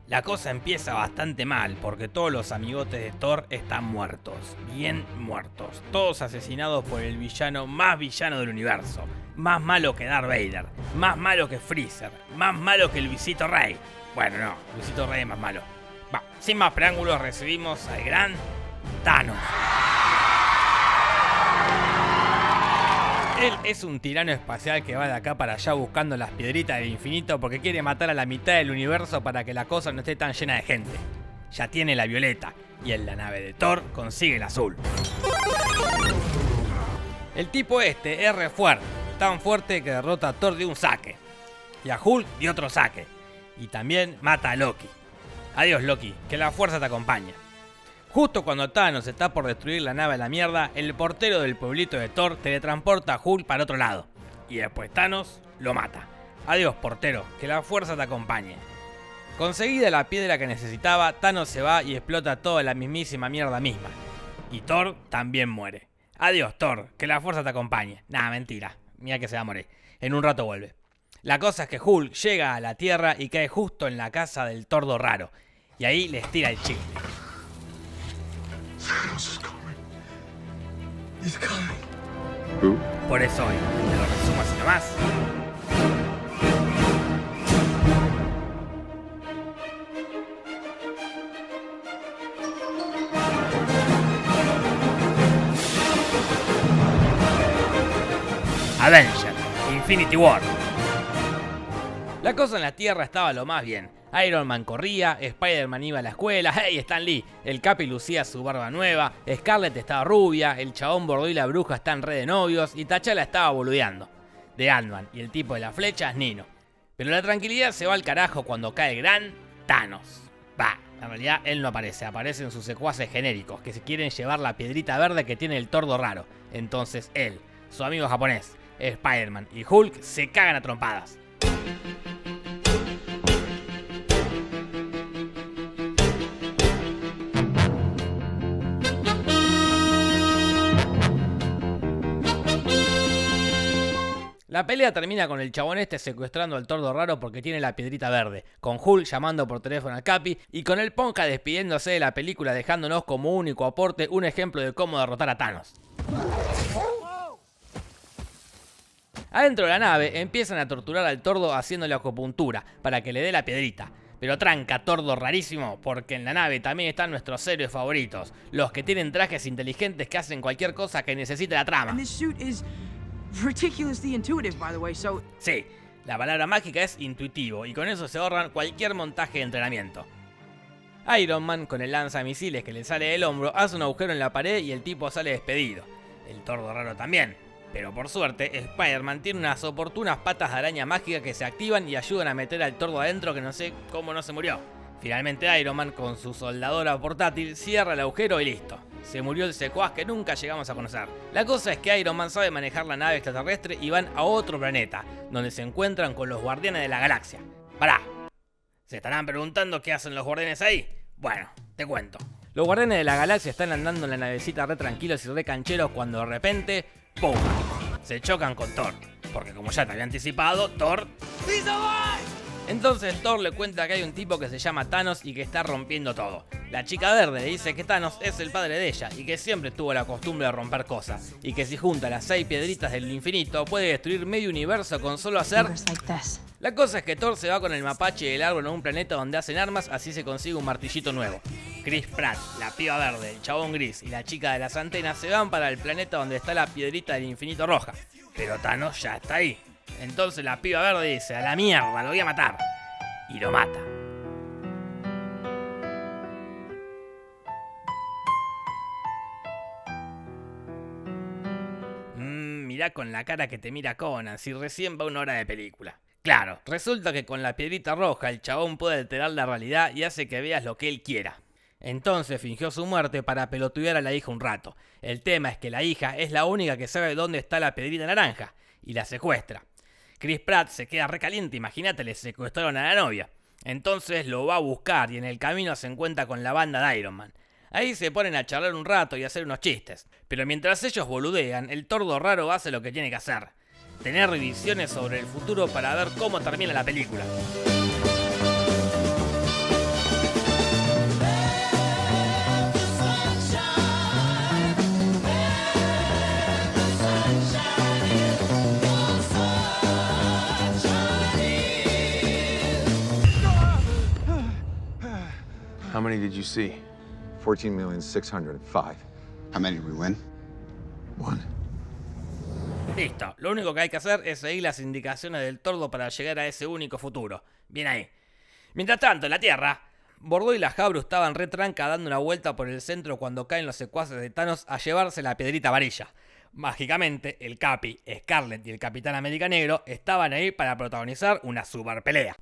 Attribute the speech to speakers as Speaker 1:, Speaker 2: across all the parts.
Speaker 1: La cosa empieza bastante mal porque todos los amigotes de Thor están muertos, bien muertos, todos asesinados por el villano más villano del universo, más malo que Darth Vader, más malo que Freezer, más malo que Luisito Rey. Bueno, no, Luisito Rey es más malo. Va, sin más preámbulos recibimos al gran Thanos. Él es un tirano espacial que va de acá para allá buscando las piedritas del infinito porque quiere matar a la mitad del universo para que la cosa no esté tan llena de gente. Ya tiene la violeta y en la nave de Thor consigue el azul. El tipo este es re fuerte, tan fuerte que derrota a Thor de un saque y a Hulk de otro saque. Y también mata a Loki. Adiós Loki, que la fuerza te acompañe. Justo cuando Thanos está por destruir la nave a la mierda, el portero del pueblito de Thor teletransporta a Hulk para otro lado. Y después Thanos lo mata. Adiós portero, que la fuerza te acompañe. Conseguida la piedra que necesitaba, Thanos se va y explota toda la mismísima mierda misma. Y Thor también muere. Adiós Thor, que la fuerza te acompañe. Nah, mentira, mira que se va a morir. En un rato vuelve. La cosa es que Hulk llega a la Tierra y cae justo en la casa del tordo raro. Y ahí les tira el chicle.
Speaker 2: Thanos is coming. He's coming.
Speaker 3: Who?
Speaker 1: Por eso hoy, te lo resumo así nomás. Avengers, Infinity War. La cosa en la Tierra estaba lo más bien. Iron Man corría, Spider-Man iba a la escuela, hey Stan Lee, el Capi lucía su barba nueva, Scarlett estaba rubia, el chabón Bordeaux y la bruja están re de novios y T'Challa estaba boludeando. De Ant-Man y el tipo de la flecha es Nino. Pero la tranquilidad se va al carajo cuando cae el gran Thanos. Bah, en realidad él no aparece, aparecen sus secuaces genéricos que se quieren llevar la piedrita verde que tiene el tordo raro. Entonces él, su amigo japonés, Spider-Man y Hulk se cagan a trompadas. La pelea termina con el chabón este secuestrando al tordo raro porque tiene la piedrita verde, con Hulk llamando por teléfono al Capi y con el Ponja despidiéndose de la película dejándonos como único aporte un ejemplo de cómo derrotar a Thanos. Adentro de la nave empiezan a torturar al tordo haciéndole acupuntura para que le dé la piedrita. Pero tranca, tordo rarísimo, porque en la nave también están nuestros héroes favoritos, los que tienen trajes inteligentes que hacen cualquier cosa que necesite la trama.
Speaker 4: Ridiculously intuitive, by the way, so...
Speaker 1: Sí, la palabra mágica es intuitivo y con eso se ahorran cualquier montaje de entrenamiento. Iron Man, con el lanzamisiles que le sale del hombro, hace un agujero en la pared y el tipo sale despedido. El tordo raro también. Pero por suerte, Spider-Man tiene unas oportunas patas de araña mágicas que se activan y ayudan a meter al tordo adentro que no sé cómo no se murió. Finalmente Iron Man, con su soldadora portátil, cierra el agujero y listo. Se murió el secuaz que nunca llegamos a conocer. La cosa es que Iron Man sabe manejar la nave extraterrestre y van a otro planeta, donde se encuentran con los Guardianes de la Galaxia. Pará, ¿se estarán preguntando qué hacen los Guardianes ahí? Bueno, te cuento. Los Guardianes de la Galaxia están andando en la navecita re tranquilos y re cancheros cuando de repente, ¡pum!, se chocan con Thor. Porque como ya te había anticipado, Thor... ¡He's alive! Entonces Thor le cuenta que hay un tipo que se llama Thanos y que está rompiendo todo. La chica verde le dice que Thanos es el padre de ella y que siempre tuvo la costumbre de romper cosas. Y que si junta las 6 piedritas del infinito puede destruir medio universo con solo hacer... La cosa es que Thor se va con el mapache del árbol a un planeta donde hacen armas, así se consigue un martillito nuevo. Chris Pratt, la piba verde, el chabón gris y la chica de las antenas se van para el planeta donde está la piedrita del infinito roja. Pero Thanos ya está ahí. Entonces la piba verde dice, a la mierda, lo voy a matar. Y lo mata. Mirá con la cara que te mira Conan, si recién va 1 hora de película. Claro, resulta que con la piedrita roja el chabón puede alterar la realidad y hace que veas lo que él quiera. Entonces fingió su muerte para pelotudear a la hija un rato. El tema es que la hija es la única que sabe dónde está la piedrita naranja y la secuestra. Chris Pratt se queda recaliente, imagínate, le secuestraron a la novia. Entonces lo va a buscar y en el camino se encuentra con la banda de Iron Man. Ahí se ponen a charlar un rato y a hacer unos chistes. Pero mientras ellos boludean, el tordo raro hace lo que tiene que hacer. Tener visiones sobre el futuro para ver cómo termina la película.
Speaker 3: How many did you see?
Speaker 2: 14,605,000.
Speaker 4: How many did we win?
Speaker 2: 1.
Speaker 1: Listo, lo único que hay que hacer es seguir las indicaciones del Tordo para llegar a ese único futuro. Bien ahí. Mientras tanto, en la Tierra, Bordeaux y la Jabru estaban retranca dando una vuelta por el centro cuando caen los secuaces de Thanos a llevarse la piedrita amarilla. Mágicamente, el Capi, Scarlet y el Capitán América Negro estaban ahí para protagonizar una super pelea.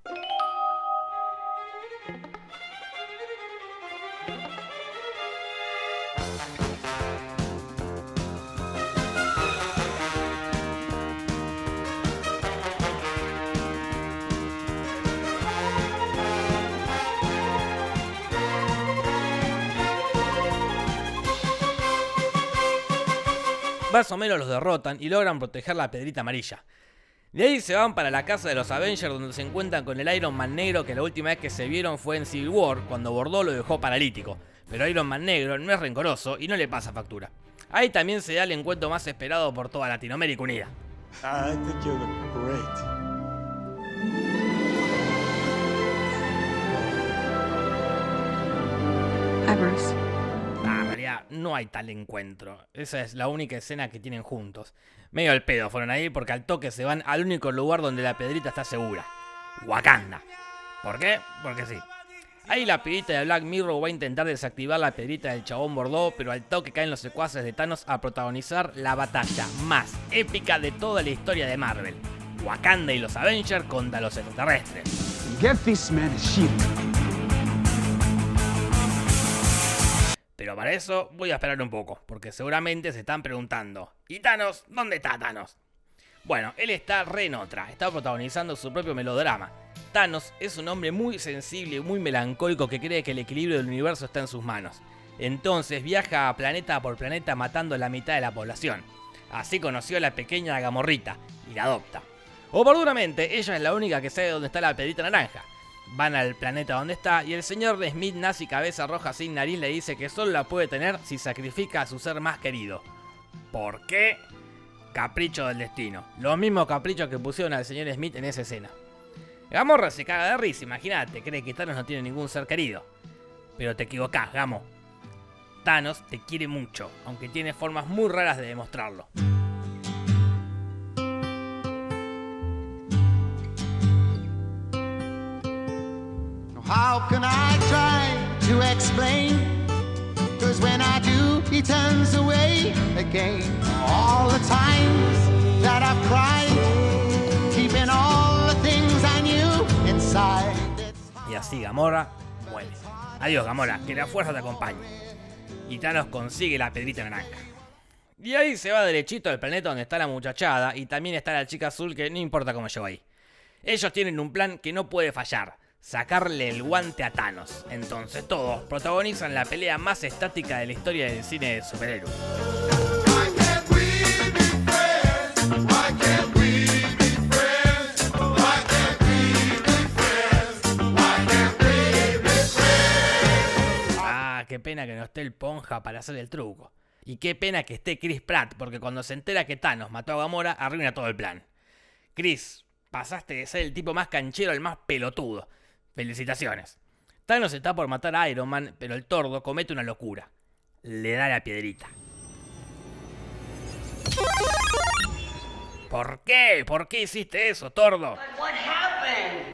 Speaker 1: Más o menos los derrotan y logran proteger la piedrita amarilla. De ahí se van para la casa de los Avengers, donde se encuentran con el Iron Man negro, que la última vez que se vieron fue en Civil War, cuando Bordeaux lo dejó paralítico. Pero Iron Man negro no es rencoroso y no le pasa factura. Ahí también se da el encuentro más esperado por toda Latinoamérica unida.
Speaker 2: I think you look great.
Speaker 5: Hi, Bruce.
Speaker 1: En realidad no hay tal encuentro. Esa es la única escena que tienen juntos. Medio al pedo fueron ahí porque al toque se van al único lugar donde la piedrita está segura. Wakanda. ¿Por qué? Porque sí. Ahí la pibita de Black Mirror va a intentar desactivar la piedrita del chabón Bordeaux, pero al toque caen los secuaces de Thanos a protagonizar la batalla más épica de toda la historia de Marvel. Wakanda y los Avengers contra los extraterrestres.
Speaker 4: Get this man a shield.
Speaker 1: Pero para eso voy a esperar un poco, porque seguramente se están preguntando: ¿y Thanos? ¿Dónde está Thanos? Bueno, él está re en otra, está protagonizando su propio melodrama. Thanos es un hombre muy sensible y muy melancólico que cree que el equilibrio del universo está en sus manos. Entonces viaja planeta por planeta matando a la mitad de la población. Así conoció a la pequeña Gamorrita y la adopta. Oportunamente, ella es la única que sabe dónde está la piedrita naranja. Van al planeta donde está y el señor de Smith, nazi cabeza roja sin nariz, le dice que solo la puede tener si sacrifica a su ser más querido. ¿Por qué? Capricho del destino. Los mismos caprichos que pusieron al señor Smith en esa escena. Gamorra se caga de risa, imagínate, cree que Thanos no tiene ningún ser querido. Pero te equivocás, Gamo. Thanos te quiere mucho, aunque tiene formas muy raras de demostrarlo.
Speaker 6: How can I try to explain? 'Cause when I do, he turns away again. All the times that I've cried, keeping all the things I knew inside.
Speaker 1: Y así Gamora muere. Adiós, Gamora, que la fuerza te acompañe. Y Thanos consigue la piedrita naranja. Y ahí se va derechito al planeta donde está la muchachada y también está la chica azul, que no importa cómo llegó ahí. Ellos tienen un plan que no puede fallar: sacarle el guante a Thanos. Entonces todos protagonizan la pelea más estática de la historia del cine de superhéroes. Ah, qué pena que no esté el Ponja para hacer el truco. Y qué pena que esté Chris Pratt, porque cuando se entera que Thanos mató a Gamora, arruina todo el plan. Chris, pasaste de ser el tipo más canchero al más pelotudo. Felicitaciones. Thanos está por matar a Iron Man, pero el Tordo comete una locura. Le da la piedrita. ¿Por qué? ¿Por qué hiciste eso, Tordo?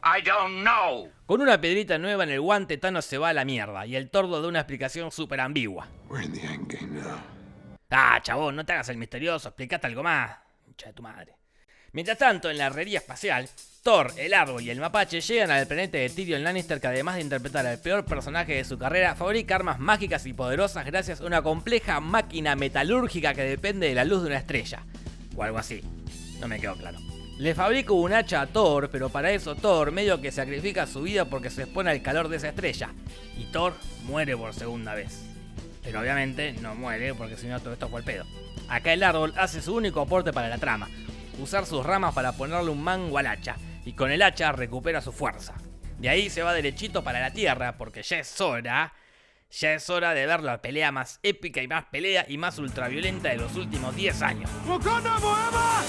Speaker 7: I don't know.
Speaker 1: Con una piedrita nueva en el guante, Thanos se va a la mierda y el Tordo da una explicación súper ambigua.
Speaker 2: We're in the endgame now.
Speaker 1: Ah, chabón, no te hagas el misterioso, explicate algo más. Mucha de tu madre. Mientras tanto, en la herrería espacial, Thor, el árbol y el mapache llegan al planeta de Tyrion Lannister, que además de interpretar al peor personaje de su carrera, fabrica armas mágicas y poderosas gracias a una compleja máquina metalúrgica que depende de la luz de una estrella. O algo así. No me quedó claro. Le fabrica un hacha a Thor, pero para eso Thor medio que sacrifica su vida porque se expone al calor de esa estrella. Y Thor muere por segunda vez. Pero obviamente no muere porque si no todo esto fue el pedo. Acá el árbol hace su único aporte para la trama: usar sus ramas para ponerle un mango al hacha, y con el hacha recupera su fuerza. De ahí se va derechito para la tierra porque ya es hora de ver la pelea más épica y más pelea y más ultraviolenta de los últimos 10 años.
Speaker 6: ¡Wakanda forever!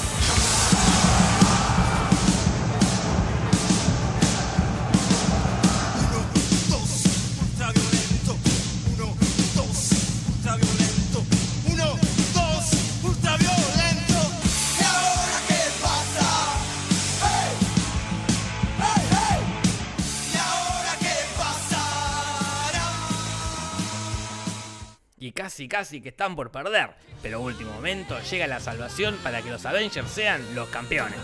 Speaker 1: y casi que están por perder, pero último momento llega la salvación para que los Avengers sean los campeones.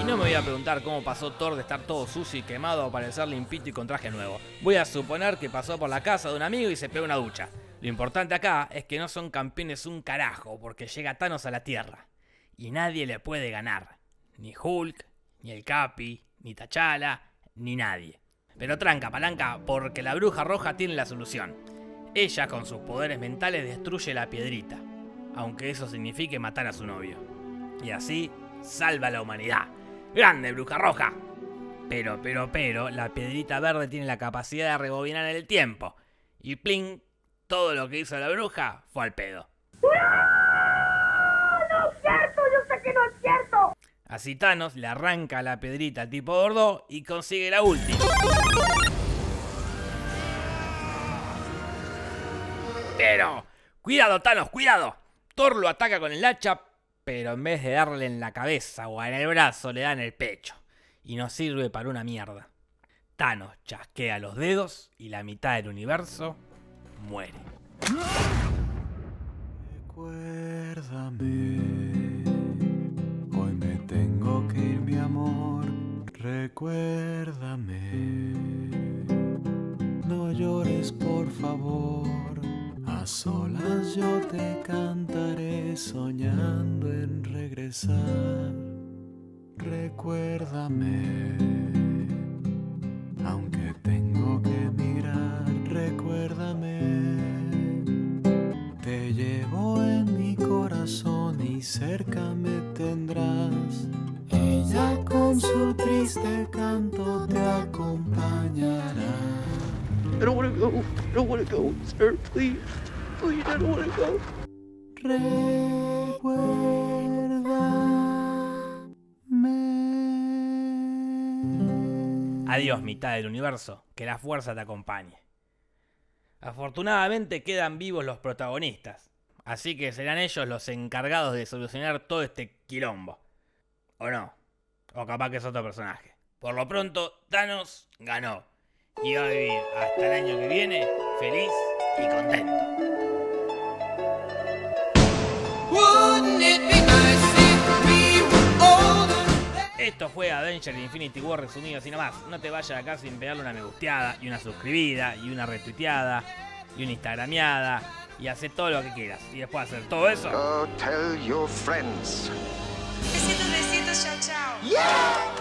Speaker 1: No me voy a preguntar cómo pasó Thor de estar todo sucio y quemado a aparecer limpito y con traje nuevo. Voy a suponer que pasó por la casa de un amigo y se pegó una ducha. Lo importante acá es que no son campeones un carajo, porque llega Thanos a la Tierra. Y nadie le puede ganar. Ni Hulk, ni el Capi, ni T'Challa, ni nadie. Pero tranca, palanca, porque la Bruja Roja tiene la solución. Ella, con sus poderes mentales, destruye la piedrita. Aunque eso signifique matar a su novio. Y así, salva a la humanidad. ¡Grande, Bruja Roja! Pero, la piedrita verde tiene la capacidad de rebobinar el tiempo. Y pling, todo lo que hizo la bruja fue al pedo.
Speaker 3: ¡No! ¡No es cierto! ¡Yo sé que no es cierto!
Speaker 1: Así Thanos le arranca la piedrita tipo gordo y consigue la última. Pero, cuidado Thanos, cuidado. Thor lo ataca con el hacha, pero en vez de darle en la cabeza o en el brazo, le da en el pecho. Y no sirve para una mierda. Thanos chasquea los dedos y la mitad del universo muere.
Speaker 5: Recuérdame, hoy me tengo que ir, mi amor. Recuérdame, no llores por favor. A solas yo te cantaré soñando en regresar. Recuérdame, aunque tengo que mirar. Recuérdame, te llevo en mi corazón y cerca me tendrás. Ella con su triste canto te acompañará.
Speaker 8: I don't want to go. I don't want to go, sir. Please. Please, I don't want to go.
Speaker 1: Adiós, mitad del universo. Que la fuerza te acompañe. Afortunadamente quedan vivos los protagonistas. Así que serán ellos los encargados de solucionar todo este quilombo. ¿O no? O capaz que es otro personaje. Por lo pronto, Thanos ganó. Y va a vivir hasta el año que viene feliz y contento. Esto fue Avengers Infinity War resumido así nomás. No te vayas acá sin pegarle una me gusteada y una suscribida y una retuiteada y una instagrameada y hacer todo lo que quieras. Y después de hacer todo eso,
Speaker 2: Go tell your friends.
Speaker 3: Besitos, besitos, chao, chao.
Speaker 6: Yeah!